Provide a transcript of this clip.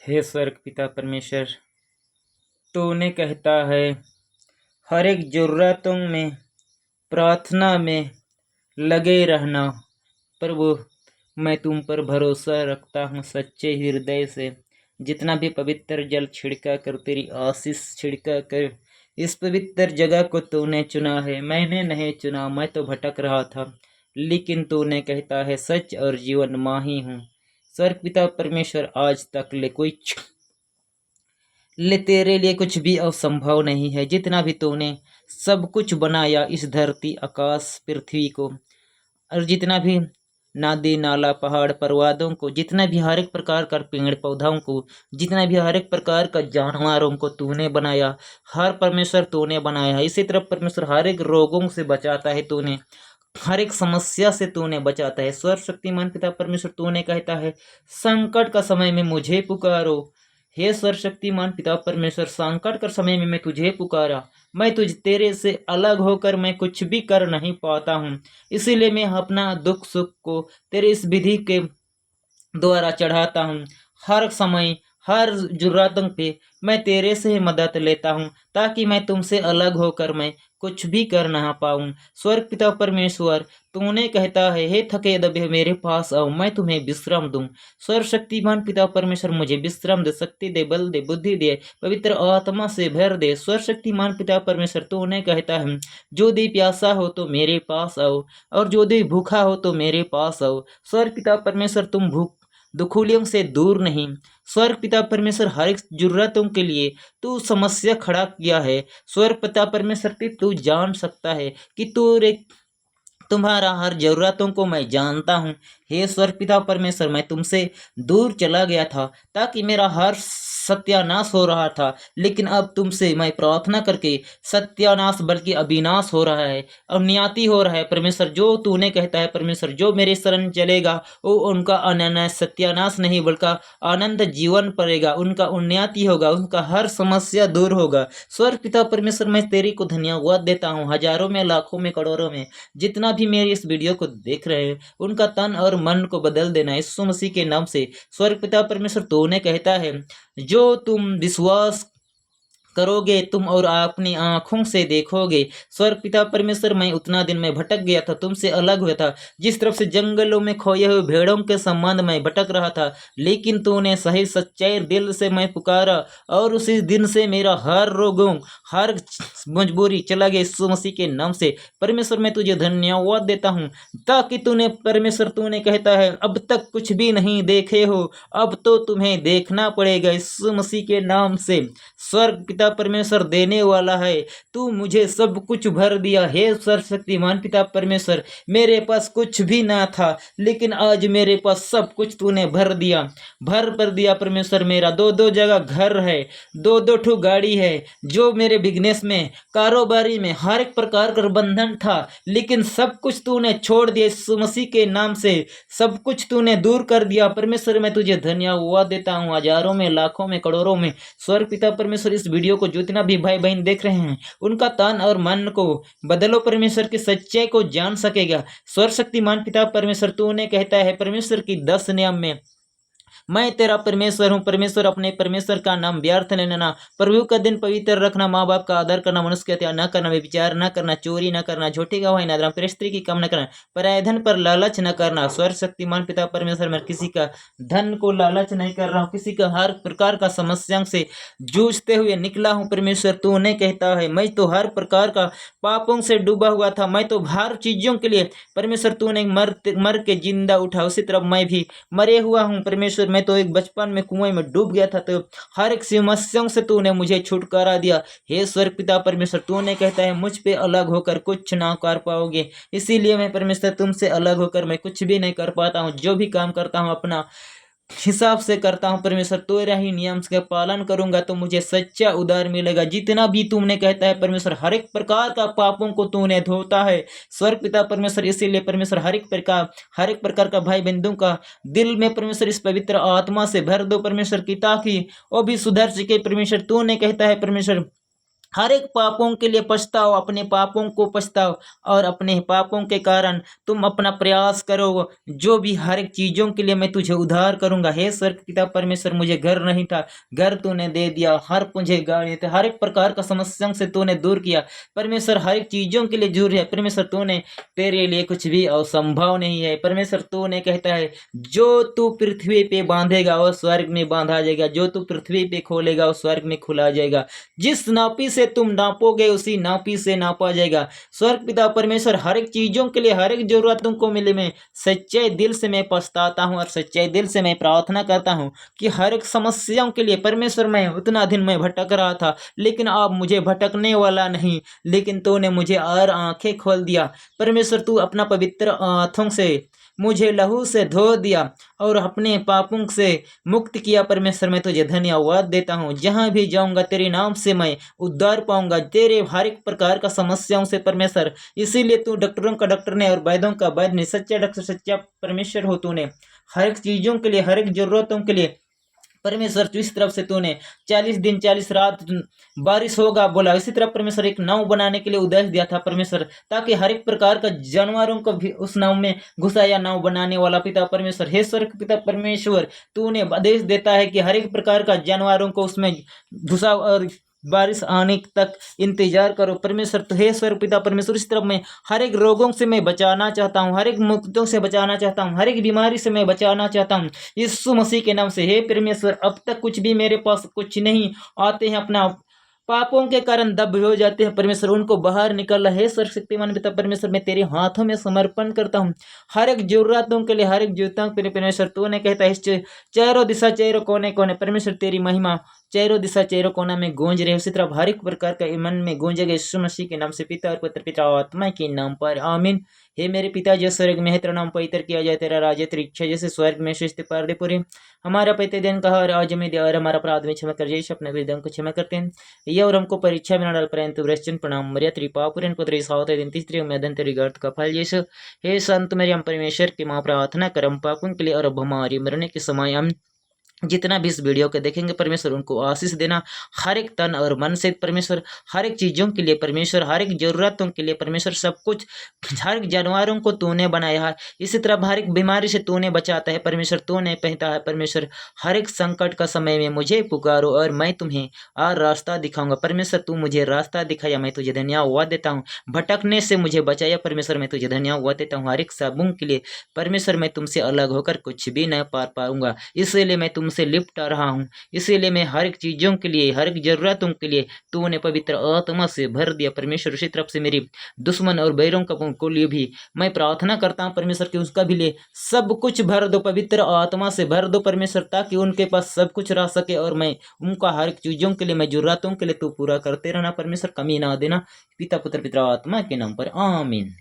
हे स्वर्ग पिता परमेश्वर, तूने कहता है हर एक ज़रूरतों में प्रार्थना में लगे रहना। प्रभु, मैं तुम पर भरोसा रखता हूँ सच्चे हृदय से। जितना भी पवित्र जल छिड़का कर, तेरी आशीष छिड़का कर, इस पवित्र जगह को तूने चुना है, मैंने नहीं चुना। मैं तो भटक रहा था, लेकिन तूने कहता है सच और जीवन माही हूँ। स्वर्ग पिता परमेश्वर, आज तक तेरे लिए कुछ भी असंभव नहीं है। जितना भी तूने सब कुछ बनाया, इस धरती आकाश पृथ्वी को, और जितना भी नदी नाला पहाड़ पर्वतों को, जितना भी हर एक प्रकार का पेड़ पौधों को, जितना भी हर एक प्रकार का जानवरों को तूने बनाया, हर परमेश्वर तूने बनाया है। इसी तरह परमेश्वर हर एक रोगों से बचाता है, तूने हर एक समस्या से तूने बचाता है। सर्वशक्तिमान पिता परमेश्वर, तूने कहता है संकट का समय में मुझे पुकारो। हे सर्वशक्तिमान पिता परमेश्वर, संकट का समय में मैं तुझे पुकारा, मैं तेरे से अलग होकर मैं कुछ भी कर नहीं पाता हूँ। इसीलिए मैं अपना दुख सुख को तेरे इस विधि के द्वारा चढ़ाता हूँ। हर समय हर ज़रूरतों पे मैं तेरे से मदद लेता हूँ, ताकि मैं तुमसे अलग होकर मैं कुछ भी कर ना पाऊँ। स्वर्ग पिता परमेश्वर, तूने कहता है हे थके दबे मेरे पास आओ, मैं तुम्हें विश्राम दूँ। सर्वशक्तिमान पिता परमेश्वर, मुझे विश्राम दे, शक्ति दे, बल दे, बुद्धि दे, पवित्र आत्मा से भर दे। सर्वशक्तिमान पिता परमेश्वर, तूने कहता है जो भी प्यासा हो तो मेरे पास आओ, और जो भी भूखा हो तो मेरे पास आओ। स्वर्ग पिता परमेश्वर, तुम भूख दुखुलियों से दूर नहीं। स्वर्ग पिता परमेश्वर, हर एक जरूरतों के लिए तू समस्या खड़ा किया है। स्वर्ग पिता परमेश्वर, तू जान सकता है कि तुम्हारा हर जरूरतों को मैं जानता हूँ। हे स्वर्ग पिता परमेश्वर, मैं तुमसे दूर चला गया था ताकि मेरा हर सत्यानाश हो रहा था, लेकिन अब तुमसे मैं प्रार्थना करके सत्यानाश बल्कि अविनाश हो रहा है, अनियाति हो रहा है। परमेश्वर, जो तूने कहता है परमेश्वर, जो मेरे शरण चलेगा वो उनका अनानाश सत्यानाश नहीं बल्कि आनंद जीवन पड़ेगा, उनका उन्नति होगा, उनका हर समस्या दूर होगा। स्वर्ग पिता परमेश्वर, मैं तेरी को धन्यवाद देता हूँ। हजारों में, लाखों में, करोड़ों में जितना भी मेरे इस वीडियो को देख रहे हैं, उनका तन और मन को बदल देना यीशु मसीह के नाम से। स्वर्ग पिता परमेश्वर, तूने कहता है जो तुम विश्वास करोगे तुम और अपनी आंखों से देखोगे। स्वर्ग पिता परमेश्वर, मैं उतना दिन में भटक गया था, तुमसे अलग हुआ था, जिस तरफ से जंगलों में खोए हुए भेड़ों के संबंध में भटक रहा था, लेकिन तूने सही सच्चाई दिल से मैं पुकारा, और उसी दिन से मेरा हर रोगों, हर मजबूरी चला गया यीशु मसीह के नाम से। परमेश्वर, मैं तुझे धन्यवाद देता हूँ, ताकि तूने परमेश्वर, तूने कहता है अब तक कुछ भी नहीं देखे हो, अब तो तुम्हें देखना पड़ेगा यीशु मसीह के नाम से। स्वर्ग पिता परमेश्वर देने वाला है, तू मुझे सब कुछ भर दिया। हे सर्वशक्तिमान पिता परमेश्वर, मेरे पास कुछ भी ना था, लेकिन आज मेरे पास सब कुछ तूने भर दिया, भर दिया। परमेश्वर, मेरा दो दो जगह घर है, दो दो ठो गाड़ी है, जो मेरे बिजनेस में, कारोबारी में हर एक प्रकार का बंधन था, लेकिन सब कुछ तूने छोड़ दिया यीशु मसीह के नाम से, सब कुछ तूने दूर कर दिया। परमेश्वर, मैं तुझे धन्यवाद देता हूँ, हजारों में, लाखों में, करोड़ों में। स्वर्ग पिता परमेश्वर, इस वीडियो को जितना भी भाई बहन देख रहे हैं, उनका तन और मन को बदलो, परमेश्वर की सच्चाई को जान सकेगा। स्वर्ग शक्तिमान पिता परमेश्वर, तूने कहता है परमेश्वर की 10 नियम में मैं तेरा परमेश्वर हूँ। परमेश्वर, अपने परमेश्वर का नाम व्यर्थ नहीं लेना, प्रभु का दिन पवित्र रखना, माँ बाप का आदर करना, मनुष्य का हत्या न करना, व्यभिचार न करना, चोरी न करना, झूठी गवाही न देना, पर स्त्री की काम न करना, पराये धन पर लालच न करना। स्वर्ग शक्तिमान पिता परमेश्वर, मैं किसी का धन को लालच नहीं कर रहा हूँ, किसी का हर प्रकार का समस्या से जूझते हुए निकला हूँ। परमेश्वर, तूने कहता है मैं तो हर प्रकार का पापों से डूबा हुआ था, मैं तो हर चीजों के लिए परमेश्वर तूने मर के जिंदा उठा, उसी तरह मैं भी मरे हुआ हूँ। परमेश्वर, मैं तो एक बचपन में कुएं में डूब गया था, तो हर एक समस्याओं से तूने मुझे छुटकारा दिया। हे स्वर्ग पिता परमेश्वर, तूने कहता है मुझ पे अलग होकर कुछ ना कर पाओगे, इसीलिए मैं परमेश्वर तुमसे अलग होकर मैं कुछ भी नहीं कर पाता हूँ। जो भी काम करता हूँ अपना हिसाब से करता हूँ परमेश्वर, तेरा ही नियम का पालन करूंगा तो मुझे सच्चा उद्धार मिलेगा। जितना भी तुमने कहता है परमेश्वर, हर एक प्रकार का पापों को तूने धोता है स्वर्ग पिता परमेश्वर। इसीलिए परमेश्वर, हर एक प्रकार का भाई बंधुओं का दिल में परमेश्वर इस पवित्र आत्मा से भर दो परमेश्वर की, ताकि वो भी सुधर सके। परमेश्वर, तूने कहता है परमेश्वर हर एक पापों के लिए पछताओ, अपने पापों को पछताओ और अपने पापों के कारण तुम अपना प्रयास करो। जो भी हर एक चीज़ों के लिए मैं तुझे उद्धार करूँगा। हे स्वर्ग पिता परमेश्वर, मुझे घर नहीं था, घर तूने दे दिया। हर मुझे गाड़ी थे, हर एक प्रकार का समस्याओं से तूने दूर किया। परमेश्वर हर एक चीज़ों के लिए दूर है। परमेश्वर तूने, तेरे लिए कुछ भी असंभव नहीं है। परमेश्वर तूने कहता है, जो तू पृथ्वी पे बांधेगा वो स्वर्ग में बांधा जाएगा, जो तू पृथ्वी पे खोलेगा वो स्वर्ग में खुला जाएगा। जिस नापी से तुम नापोगे उसी नापी से नापा जाएगा। स्वर्ग पिता परमेश्वर हर एक चीजों के लिए, हर एक जरूरतों को मिले में सच्चे दिल से मैं पछताता हूँ और सच्चे दिल से मैं प्रार्थना करता हूँ कि हर एक समस्याओं के लिए परमेश्वर, मैं उतना दिन में भटक रहा था लेकिन अब मुझे भटकने वाला नहीं, लेकिन तूने मुझे और आंखें खोल दिया। परमेश्वर तू अपना पवित्र हाथों से मुझे लहू से धो दिया और अपने पापों से मुक्त किया। परमेश्वर मैं तुझे धन्यवाद देता हूँ। जहाँ भी जाऊँगा तेरे नाम से मैं उद्धार पाऊंगा, तेरे हर एक प्रकार का समस्याओं से परमेश्वर। इसीलिए तू डॉक्टरों का डॉक्टर ने और वैद्यों का वैद्य ने, सच्चा डॉक्टर सच्चा परमेश्वर हो तूने। हर एक चीज़ों के लिए, हर एक जरूरतों के लिए परमेश्वर तू इस तरफ से तूने 40 दिन 40 रात बारिश होगा बोला। इसी तरह परमेश्वर एक नाव बनाने के लिए उद्देश्य दिया था परमेश्वर, ताकि हर एक प्रकार का जानवरों को भी उस नाव में घुसाया। नाव बनाने वाला पिता परमेश्वर, हे स्वर्ग पिता परमेश्वर, तूने आदेश देता है कि हर एक प्रकार का जानवरों को उसमें घुसाओ और बारिश आने तक इंतजार करो। परमेश्वर तो हे स्वर्ग पिता परमेश्वर, इस तरफ मैं हर एक रोगों से मैं बचाना चाहता हूँ, हर एक मुक्तों से बचाना चाहता हूँ, हर एक बीमारी से मैं बचाना चाहता हूँ यीशु मसीह के नाम से। हे परमेश्वर, अब तक कुछ भी मेरे पास कुछ नहीं आते हैं, अपना पापों के कारण दब हो जाते हैं परमेश्वर, उनको बाहर निकल रहा है। सर्वशक्तिमान पिता परमेश्वर, मैं तेरे हाथों में समर्पण करता हूँ हर एक जरूरतों के लिए, हर एक जरूरतों के लिए। परमेश्वर तूने कहता है इस चारों दिशा चारों कोने कोने परमेश्वर तेरी महिमा चारों दिशा चारों कोना में गूंज रहे। उसी तरह हर एक प्रकार का मन में गूंजेगा यीशु मसीह के नाम से, पिता और पुत्र पिता आत्मा के नाम पर, आमीन। हे मेरे पिता जो स्वर्ग में है, तेरा नाम पवित्र किया जाए, तेरा राज्य, तेरी इच्छा जैसे स्वर्ग में सृष्टि पर दे पूरी। हमारा प्रतिदिन का और आज में दे, और हमारा अपराध में क्षमा कर जैसे अपने विरोधियों को क्षमा करते हैं। ये और हमको परीक्षा में न डाल, परंतु वृश्चिन प्रणाम मर्या त्रिपापुरन पुत्री सावत दिन तीसरी उम्मीदन तेरी गर्त का फल जैसे। हे संत मेरे हम परमेश्वर की माँ प्रार्थना करम पापों के लिए और अब हमारी मरने के समय हम जितना भी इस वीडियो को देखेंगे परमेश्वर उनको आशीष देना, हर एक तन और मन से परमेश्वर, हर एक चीज़ों के लिए परमेश्वर, हर एक जरूरतों के लिए परमेश्वर, सब कुछ, हर एक जानवरों को तूने बनाया है। इसी तरह हर एक बीमारी से तूने बचाता है परमेश्वर, तूने पहनता है परमेश्वर। हर एक संकट का समय में मुझे पुकारो और मैं तुम्हें और रास्ता दिखाऊंगा। परमेश्वर तू मुझे रास्ता दिखाया, मैं तुझे धन्यवाद देता हूँ। भटकने से मुझे बचाया परमेश्वर, मैं तुझे धन्यवाद देता हूँ। हर एक सबों के लिए परमेश्वर, मैं तुमसे अलग होकर कुछ भी न पा पाऊंगा, इसलिए मैं तुमसे लिपट रहा हूँ। इसीलिए मैं हर एक चीज़ों के लिए, हर एक जरूरतों के लिए तूने पवित्र आत्मा से भर दिया परमेश्वर। उसी तरफ से मेरी दुश्मन और बैरों को लिए भी मैं प्रार्थना करता हूँ परमेश्वर कि उसका भी लिए सब कुछ भर दो, पवित्र आत्मा से भर दो परमेश्वर, ताकि उनके पास सब कुछ रह सके और मैं उनका हर एक चीज़ों के लिए, मैं जरूरतों के लिए तू पूरा करते रहना परमेश्वर, कमी ना देना। पिता पुत्र पिता आत्मा के नाम पर, आमीन।